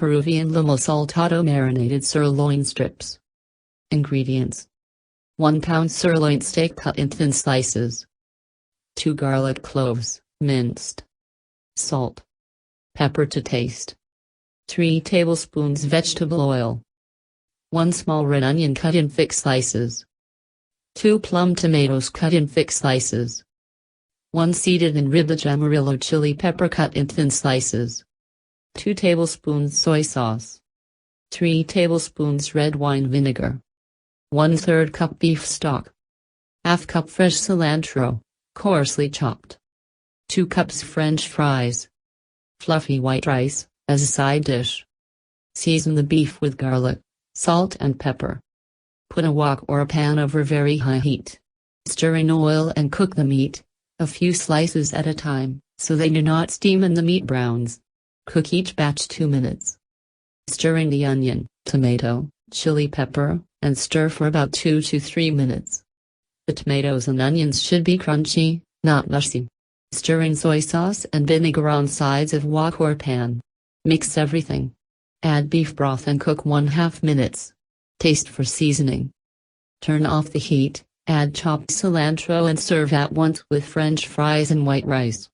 Peruvian Lomo Saltado Marinated Sirloin Strips. Ingredients: 1 pound sirloin steak cut in thin slices. 2 garlic cloves, minced. Salt. Pepper to taste. 3 tablespoons vegetable oil. 1 small red onion cut in thick slices. 2 plum tomatoes cut in thick slices. 1 seeded and ribbed amarillo chili pepper cut in thin slices. 2 tablespoons soy sauce. 3 tablespoons red wine vinegar. 1/3 cup beef stock. ½ cup fresh cilantro, coarsely chopped. 2 cups French fries. Fluffy white rice, as a side dish. Season the beef with garlic, salt and pepper. Put a wok or a pan over very high heat. Stir in oil and cook the meat, a few slices at a time, so they do not steam and the meat browns. Cook each batch 2 minutes. Stir in the onion, tomato, chili pepper, and stir for about 2 to 3 minutes. The tomatoes and onions should be crunchy, not mushy. Stir in soy sauce and vinegar on sides of wok or pan. Mix everything. Add beef broth and cook 1/2 minutes. Taste for seasoning. Turn off the heat, add chopped cilantro and serve at once with French fries and white rice.